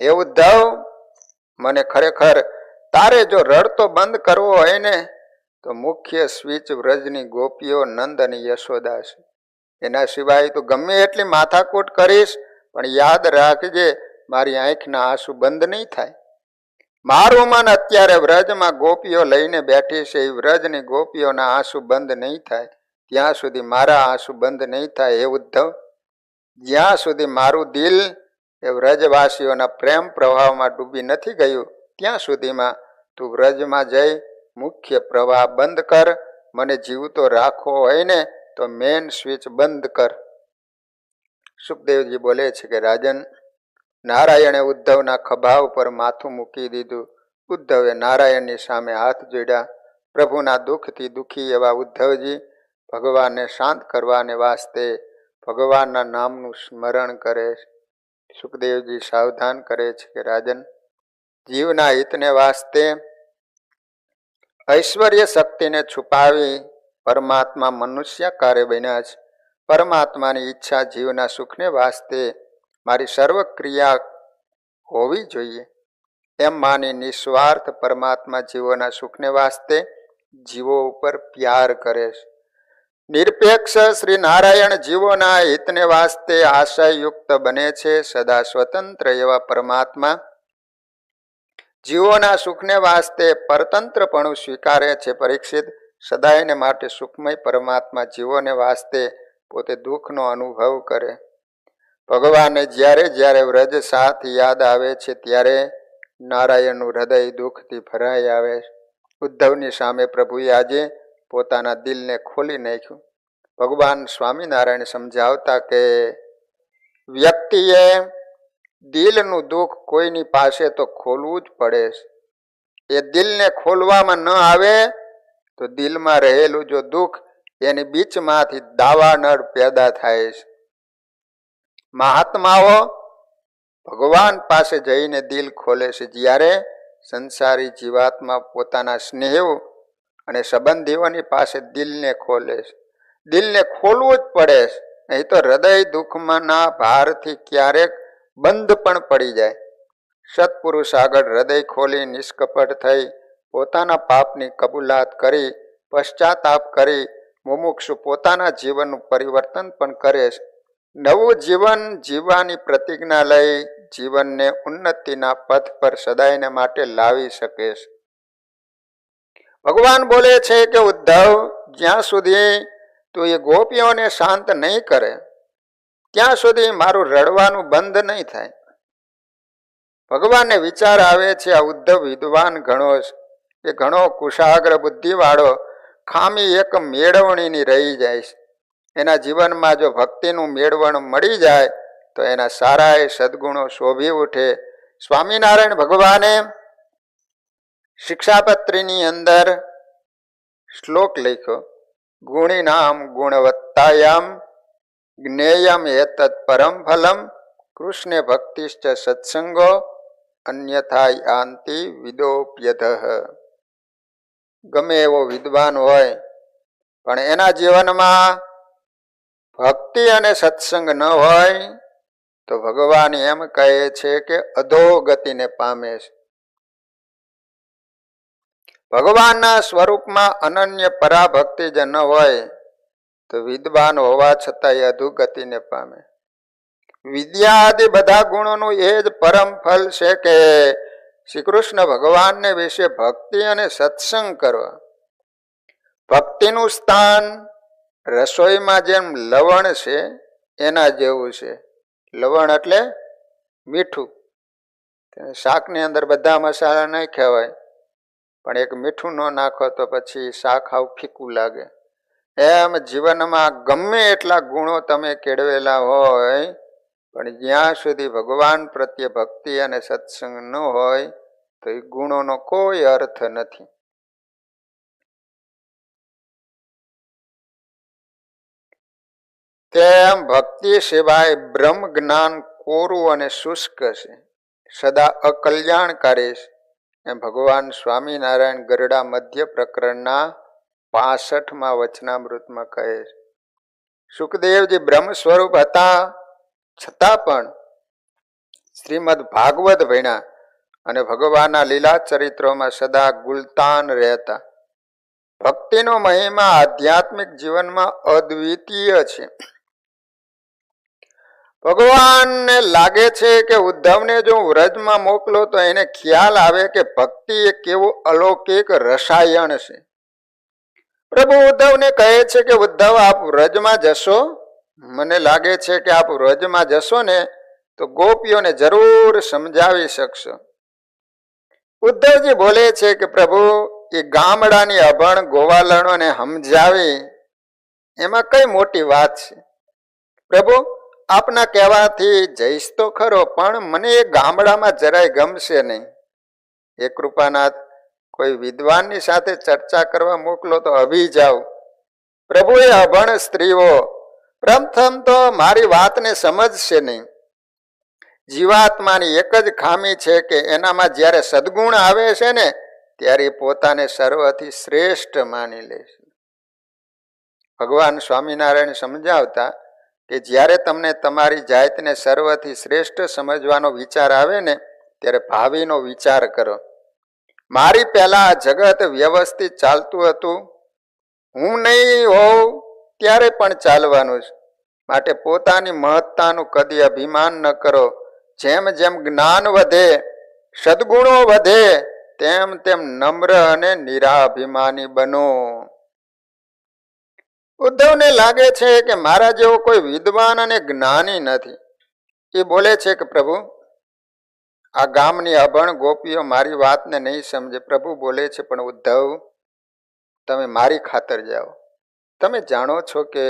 એ ઉદ્ધવ, મને ખરેખર તારે જો રડતો બંધ કરવો હોય ને તો મુખ્ય સ્વિચ વ્રજની ગોપીઓ નંદ અને યશોદા છે. એના સિવાય તો ગમે એટલી માથાકૂટ કરીશ, પણ યાદ રાખજે મારી આંખના આંસુ બંધ નહીં થાય. મારું મન અત્યારે વ્રજમાં ગોપીઓ લઈને બેઠી છે. એ વ્રજની ગોપીઓના આંસુ બંધ નહીં થાય ત્યાં સુધી મારા આંસુ બંધ નહીં થાય. હે ઉદ્ધવ, જ્યાં સુધી મારું દિલ એ વ્રજવાસીઓના પ્રેમ પ્રવાહમાં ડૂબી નથી ગયું, ત્યાં સુધીમાં તું વ્રજમાં જઈ મુખ્ય પ્રવાહ બંધ કર. મને જીવતો રાખવો હોય ને તો મેન સ્વિચ બંધ કર. સુખદેવજી બોલે છે કે રાજન, નારાયણે ઉદ્ધવના ખભા ઉપર માથું મૂકી દીધું ઉદ્ધવે નારાયણની સામે હાથ જોડ્યા. પ્રભુના દુઃખથી દુઃખી એવા ઉદ્ધવજી ભગવાનને શાંત કરવાને વાસ્તે ભગવાનના નામનું સ્મરણ કરે. સુખદેવજી સાવધાન કરે છે કે રાજન, જીવના હિતને વાસ્તે ઐશ્વર્ય શક્તિને છુપાવી પરમાત્મા મનુષ્યાકારે બન્યા છે. પરમાત્માની ઈચ્છા જીવના સુખને વાસ્તે મારી સર્વ ક્રિયા હોવી જોઈએ એમ માની નિસ્વાર્થ પરમાત્મા જીવોના સુખને વાસ્તે જીવો ઉપર પ્યાર કરે છે. નિરપેક્ષ શ્રી નારાયણ જીવોના હિતને વાસ્તે આશયયુક્ત બને છે. સદા સ્વતંત્ર એવા પરમાત્મા જીવોના સુખને વાસ્તે પરતંત્રપણું સ્વીકારે છે. પરીક્ષિત, સદાયને માટે સુખમય પરમાત્મા જીવોને વાસ્તે પોતે દુઃખનો અનુભવ કરે. ભગવાનને જ્યારે જ્યારે વ્રજ સાથ યાદ આવે છે ત્યારે નારાયણનું હૃદય દુઃખથી ભરાઈ આવે. ઉદ્ધવની સામે પ્રભુએ આજે પોતાના દિલને ખોલી નાખ્યું. ભગવાન સ્વામિનારાયણ સમજાવતા કે વ્યક્તિએ દિલનું દુઃખ કોઈની પાસે તો ખોલવું જ પડે. એ દિલને ખોલવામાં ન આવે તો દિલમાં રહેલું જો દુઃખ એની બીચમાંથી દાવાનળ પેદા થાય છે. મહાત્માઓ ભગવાન પાસે જઈને દિલ ખોલે છે. જ્યારે સંસારી જીવાત્મા પોતાના સ્નેહો અને સંબંધીઓની પાસે દિલને ખોલે છે. દિલને ખોલવું જ પડે છે, નહીં તો હૃદય દુઃખમાંના ભારથી ક્યારેક બંધ પણ પડી જાય. સત્પુરુષ આગળ હૃદય ખોલી નિષ્કપટ થઈ પોતાના પાપની કબૂલાત કરી પશ્ચાતાપ કરી મુમુક્ષુ પોતાના જીવનનું પરિવર્તન પણ કરે છે. નવું જીવન જીવવાની પ્રતિજ્ઞા લઈ જીવનને ઉન્નતિના પથ પર સદાયને માટે લાવી શકે છે. ભગવાન બોલે છે કે ઉદ્ધવ, જ્યાં સુધી તું એ ગોપીઓને શાંત નહીં કરે ત્યાં સુધી મારું રડવાનું બંધ નહીં થાય. ભગવાનને વિચાર આવે છે આ ઉદ્ધવ વિદ્વાન ઘણો છે, એ ઘણો કુશાગ્ર બુદ્ધિવાળો ખામી એક મેળવણીની રહી જાય છે. એના જીવનમાં જો ભક્તિનું મેળવણ મળી જાય તો એના સારા સદગુણો શોભી ઉઠે. સ્વામિનારાયણ ભગવાને શિક્ષાપત્રીની અંદર શ્લોક લખ્યો, ગુણીનામ ગુણવત્તાયામ જ્ઞેયમ એતત્ પરમ ફલમ કૃષ્ણે ભક્તિશ્ચ સત્સંગો અન્યથા યાન્તિ વિદોપ્યધઃ. ગમે એવો વિદ્વાન હોય પણ એના જીવનમાં ભક્તિ અને સત્સંગ ન હોય તો ભગવાન એમ કહે છે કે અધોગતિને પામે છે. ભગવાનના સ્વરૂપમાં અનન્ય પરાભક્તિ જ ન હોય તો વિદ્વાન હોવા છતાંય અધોગતિને પામે. વિદ્યા આદિ બધા ગુણોનું એ જ પરમ ફલ છે કે શ્રી કૃષ્ણ ભગવાનને વિશે ભક્તિ અને સત્સંગ કરવા. ભક્તિનું સ્થાન રસોઈમાં જેમ લવણ છે એના જેવું છે. લવણ એટલે મીઠું. શાકની અંદર બધા મસાલા નાખ્યા હોય પણ એક મીઠું ન નાખો તો પછી શાક હાવ ફીકું લાગે. એમ જીવનમાં ગમે એટલા ગુણો તમે કેળવેલા હોય પણ જ્યાં સુધી ભગવાન પ્રત્યે ભક્તિ અને સત્સંગ ન હોય તો એ ગુણોનો કોઈ અર્થ નથી. તેમ ભક્તિ સિવાય બ્રહ્મ જ્ઞાન કોરું અને શુષ્ક છે, સદા અકલ્યાણકારી છે. એમ ભગવાન સ્વામિનારાયણ ગરડા મધ્ય પ્રકરણના 65માં વચનામૃતમાં કહે છે. સુખદેવજી બ્રહ્મ સ્વરૂપ હતા છતાં પણ શ્રીમદ ભાગવત ભણ્યા અને ભગવાનના લીલા ચરિત્રોમાં સદા ગુલતાન રહેતા. ભક્તિનો મહિમા આધ્યાત્મિક જીવનમાં અદ્વિતીય છે. ભગવાનને લાગે છે કે ઉદ્ધવને જો વ્રજમાં મોકલો તો એને ખ્યાલ આવે કે ભક્તિ એ કેવું અલૌકિક રસાયણ છે. પ્રભુ ઉદ્ધવને કહે છે કે ઉદ્ધવ, આપ વ્રજમાં જશો, મને લાગે છે કે આપ વ્રજમાં જશો ને તો ગોપીઓને જરૂર સમજાવી શકશો. ઉદ્ધવજી બોલે છે કે પ્રભુ, એ ગામડાની અભણ ગોવાલણોને સમજાવી એમાં કઈ મોટી વાત છે. પ્રભુ, આપના કહેવાથી જઈશ તો ખરો પણ મને એ ગામડામાં જરાય ગમશે નહીં. હે કૃપાનાથ, કોઈ વિદ્વાનની સાથે ચર્ચા કરવા મોકલો તો અભી જાઓ. પ્રભુએ અભણ સ્ત્રીઓ પ્રથમ તો મારી વાતને સમજશે નહીં. જીવાત્માની એક જ ખામી છે કે એનામાં જ્યારે સદગુણ આવે છે ને ત્યારે પોતાને સર્વથી શ્રેષ્ઠ માની લે છે. ભગવાન સ્વામિનારાયણ સમજાવતા કે જ્યારે તમને તમારી જાતને સર્વથી શ્રેષ્ઠ સમજવાનો વિચાર આવે ને ત્યારે ભાવિનો વિચાર કરો. મારી પહેલા આ જગત વ્યવસ્થિત ચાલતું હતું, હું નહીં હોઉં ત્યારે પણ ચાલવાનું છે. માટે પોતાની મહત્તાનું કદી અભિમાન ન કરો. જેમ જેમ જ્ઞાન વધે, સદગુણો વધે, તેમ તેમ નમ્ર અને નિરાભિમાની બનો. ઉદ્ધવને લાગે છે કે મારા જેવો કોઈ વિદ્વાન અને જ્ઞાની નથી. એ બોલે છે કે પ્રભુ, આ ગામની અભણ ગોપીઓ મારી વાતને નહીં સમજે. પ્રભુ બોલે છે પણ ઉદ્ધવ, તમે મારી ખાતર જાઓ. તમે જાણો છો કે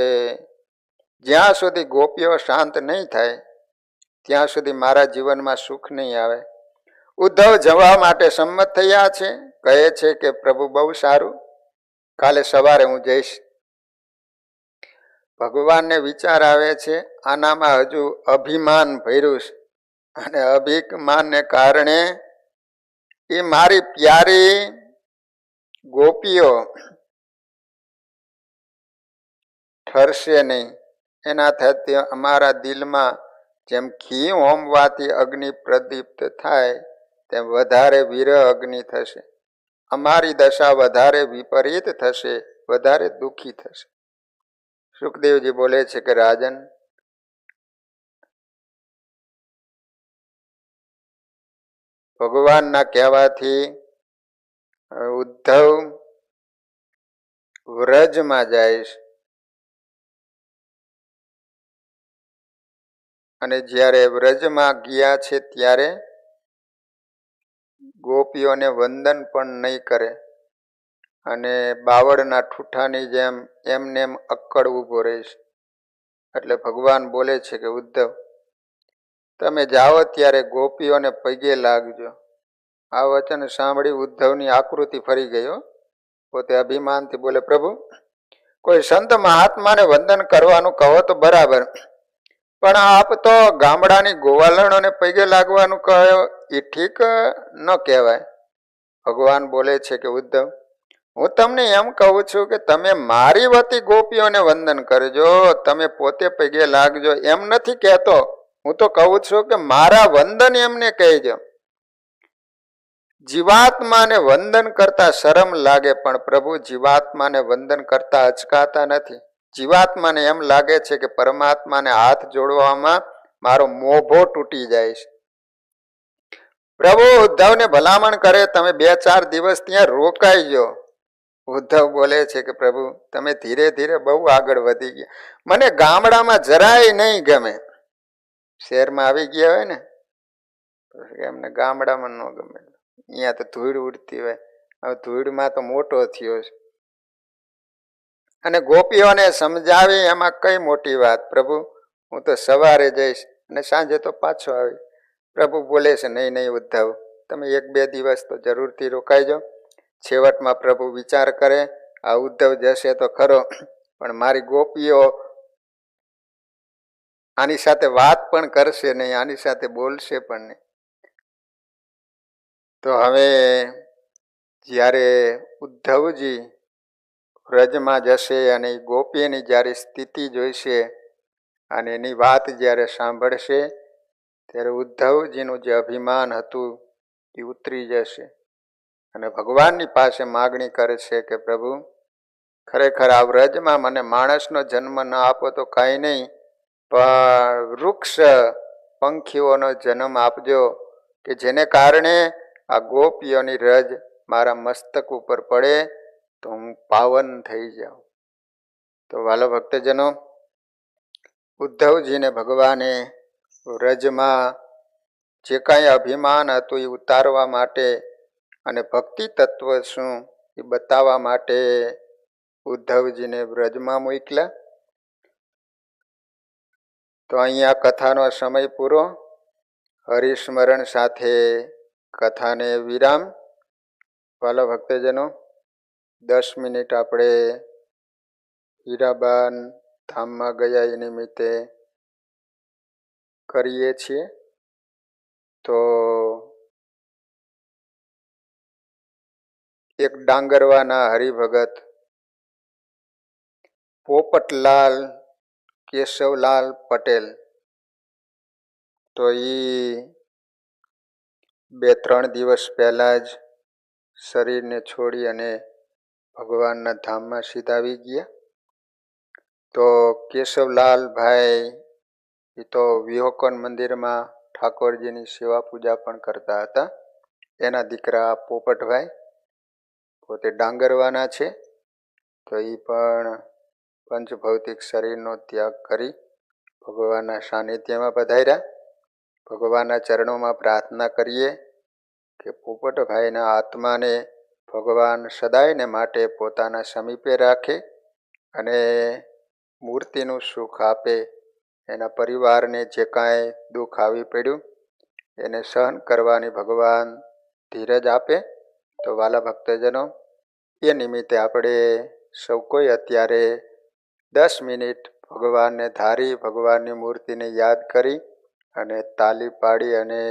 જ્યાં સુધી ગોપીઓ શાંત નહીં થાય ત્યાં સુધી મારા જીવનમાં સુખ નહીં આવે. ઉદ્ધવ જવા માટે સંમત થયા છે. કહે છે કે પ્રભુ બહુ સારું, કાલે સવારે હું જઈશ. ભગવાનને વિચાર આવે છે આનામાં હજુ અભિમાન ભર્યું છે અને અભિમાનને કારણે એ મારી પ્યારી ગોપીઓ ઠરશે નહીં. એના થતી અમારા દિલમાં જેમ ઘી હોમવાથી અગ્નિ પ્રદીપ્ત થાય તેમ વધારે વિરહ અગ્નિ થશે. અમારી દશા વધારે વિપરીત થશે, વધારે દુઃખી થશે. સુખદેવજી બોલે છે કે રાજન, ભગવાનના કહેવાથી ઉદ્ધવ વ્રજમાં જાય છે. અને જ્યારે વ્રજમાં ગયા છે ત્યારે ગોપીઓને વંદન પણ નહીં કરે અને બાવળના ઠૂઠાની જેમ એમને એમ અક્કડ ઊભો રહેશે. એટલે ભગવાન બોલે છે કે ઉદ્ધવ, તમે જાઓ ત્યારે ગોપીઓને પગે લાગજો. આ વચન સાંભળી ઉદ્ધવની આકૃતિ ફરી ગયો. પોતે અભિમાનથી બોલે, પ્રભુ, કોઈ સંત મહાત્માને વંદન કરવાનું કહો તો બરાબર, પણ આપ તો ગામડાની ગોવાલણોને પગે લાગવાનું કહો એ ઠીક ન કહેવાય. ભગવાન બોલે છે કે ઉદ્ધવ, હું તમને એમ કહું છું કે તમે મારી વતી ગોપીઓને વંદન કરજો, તમે પોતે પગે લાગજો એમ નથી કહેતો. હું તો કહું છું કે મારા વંદન એમને કહેજો. જીવાત્માને વંદન કરતા શરમ લાગે, પણ પ્રભુ જીવાત્માને વંદન કરતા અચકાતા નથી. જીવાત્માને એમ લાગે છે કે પરમાત્માને હાથ જોડવામાં મારો મોભો તૂટી જાય છે. પ્રભુ ઉદ્ધવને ભલામણ કરે, તમે 2-4 દિવસ ત્યાં રોકાઈજો. ઉદ્ધવ બોલે છે કે પ્રભુ, તમે ધીરે ધીરે બહુ આગળ વધી ગયા. મને ગામડામાં જરાય નહીં ગમે. શહેરમાં આવી ગયા હોય ને એમને ગામડામાં ન ગમે. અહીંયા તો ધૂળ ઉડતી હોય. હવે ધૂળમાં તો મોટો થયો છે. અને ગોપીઓને સમજાવી એમાં કઈ મોટી વાત. પ્રભુ, હું તો સવારે જઈશ અને સાંજે તો પાછો આવી. પ્રભુ બોલે છે, નહીં નહીં ઉદ્ધવ, તમે 1-2 દિવસ તો જરૂરથી રોકાઈજો. છેવટમાં પ્રભુ વિચાર કરે, આ ઉદ્ધવ જશે તો ખરો, પણ મારી ગોપીઓ આની સાથે વાત પણ કરશે નહીં, આની સાથે બોલશે પણ નહીં. તો હવે જ્યારે ઉદ્ધવજી વ્રજમાં જશે અને ગોપીની જ્યારે સ્થિતિ જોઈશે અને એની વાત જ્યારે સાંભળશે ત્યારે ઉદ્ધવજીનું જે અભિમાન હતું એ ઉતરી જશે અને ભગવાનની પાસે માગણી કરે છે કે પ્રભુ, ખરેખર આ વ્રજમાં મને માણસનો જન્મ ન આપો તો કાંઈ નહીં, પણ વૃક્ષ પંખીઓનો જન્મ આપજો કે જેને કારણે આ ગોપીઓની રજ મારા મસ્તક ઉપર પડે તો હું પાવન થઈ જાઉં. તો વાલો ભક્તજનો, ઉદ્ધવજીને ભગવાને વ્રજમાં જે કાંઈ અભિમાન હતું એ ઉતારવા માટે અને ભક્તિ તત્વ શું એ બતાવવા માટે ઉદ્ધવજીને વ્રજમાં મોકલ્યા. તો અહીંયા કથાનો સમય પૂરો. હરિસ્મરણ સાથે કથાને વિરામ. વાલા ભક્તજનો, 10 મિનિટ આપણે હીરાબાન ધામમાં ગયા એ નિમિત્તે કરીએ છીએ. તો એક ડાંગરવાના હરિભગત પોપટલાલ કેશવલાલ પટેલ, તો એ 2-3 દિવસ પહેલાં જ શરીરને છોડી અને ભગવાનના ધામમાં સીધા આવી ગયા. તો કેશવલાલ ભાઈ એ તો વિહોકન મંદિરમાં ઠાકોરજીની સેવા પૂજા પણ કરતા હતા. એના દીકરા પોપટભાઈ પોતે ડાંગરવાના છે. તો એ પણ પંચભૌતિક શરીરનો ત્યાગ કરી ભગવાનના સાનિધ્યમાં પધાર્યા. ભગવાનના ચરણોમાં પ્રાર્થના કરીએ કે પોપટભાઈના આત્માને ભગવાન સદાયને માટે પોતાના સમીપે રાખે અને મૂર્તિનું સુખ આપે. એના પરિવારને જે કાંઈ દુઃખ આવી પડ્યું એને સહન કરવાની ભગવાન ધીરજ આપે. તો વાલા ભક્તજનો, એ નિમિત્તે આપણે સૌ કોઈ અત્યારે 10 મિનિટ ભગવાનને ધારી, ભગવાનની મૂર્તિને યાદ કરી અને તાલી પાડી અને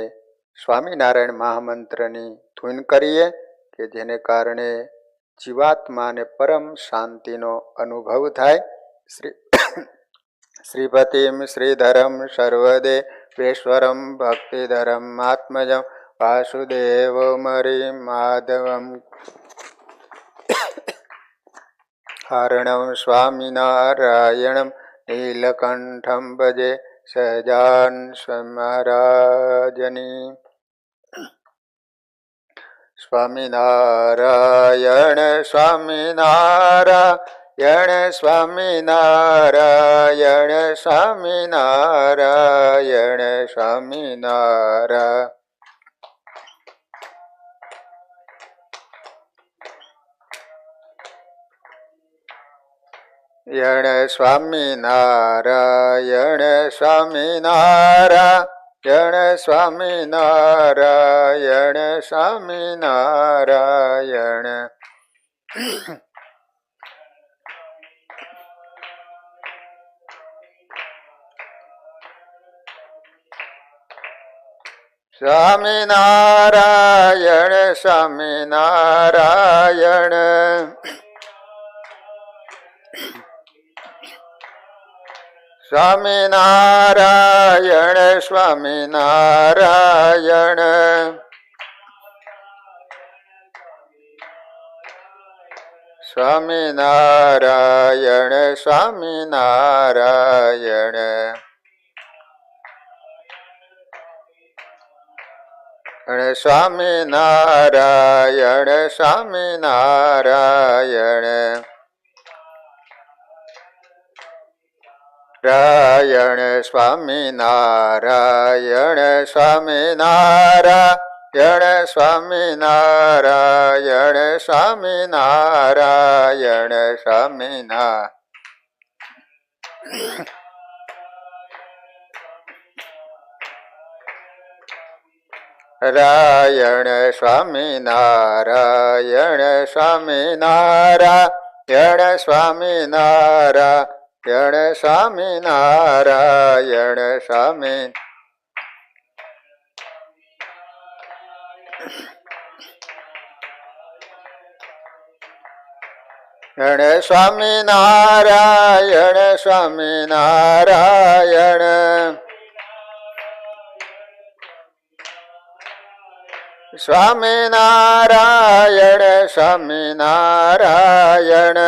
સ્વામિનારાયણ મહામંત્રની ધૂન કરીએ કે જેને કારણે જીવાત્માને પરમ શાંતિનો અનુભવ થાય. શ્રીપતિમ શ્રીધરમ સર્વદેવેશ્વરમ ભક્તિધરમ આત્મજમ વાસુદેવમરી માધવમ હારણમ સ્વામિનારાયણમ નીલકંઠમ ભજે સહજાન સ્વમહારાજની. સ્વામિનારાયણ સ્વામિનારાયણ સ્વામિનારાયણ સ્વામિનારાયણ સ્વામિનારાયણ. સ્વામિનારાયણ સ્વામિનારાયણ સ્વામિનારાયણ સ્વામિનારાયણ. સ્વામિનારાયણ સ્વામિનારાયણ. સ્વામિનારાયણ સ્વામિનારાયણ. સ્વામિનારાયણ સ્વામિનારાયણ. સ્વામિનારાયણ સ્વામિનારાયણ. રાયણ સ્વામિનારાયણ સ્વામિનારાયણ સ્વામિનારાયણ સ્વામિનારાયણ સ્વામિનારાયણ. રાયણ સ્વામિનારાયણ સ્વામિનારાયણ સ્વામિનારાયણ સ્વામિનારાયણ સ્વામી. સ્વામિનારાયણ સ્વામિનારાયણ. સ્વામિનારાયણ સ્વામિનારાયણ.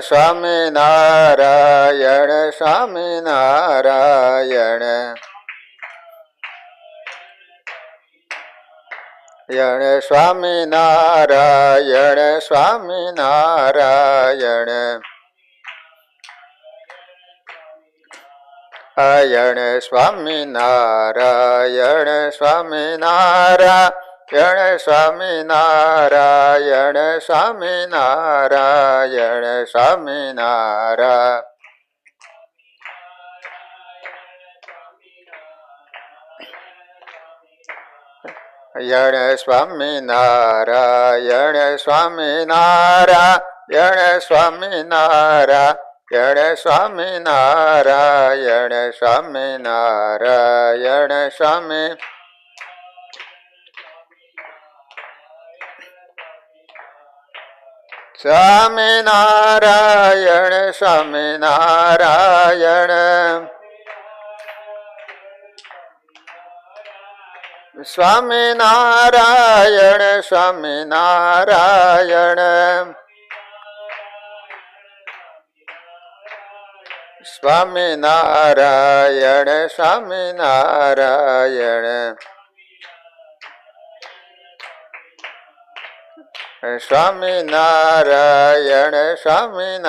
સ્વામિનારાયણ સ્વામિનારાયણ. સ્વામિનારાયણ સ્વામિનારાયણ. આયણ સ્વામિનારાયણ સ્વામિનારાયણ સ્વામિનારાયણ સ્વામિનારાયણ સ્વામિનારાયણ. સ્વામિનારાયણ સ્વામિનારાયણ સ્વામિનારાયણ સ્વામિનારાયણ સ્વામિનારાયણ સ્વામી સ્વામિનારાયણ સ્વામિનારાયણ સ્વામિનારાયણ સ્વામિનારાયણ સ્વામિનારાયણ સ્વામિનારાયણ સ્વામિનારાયણ સ્વામિનારાયણ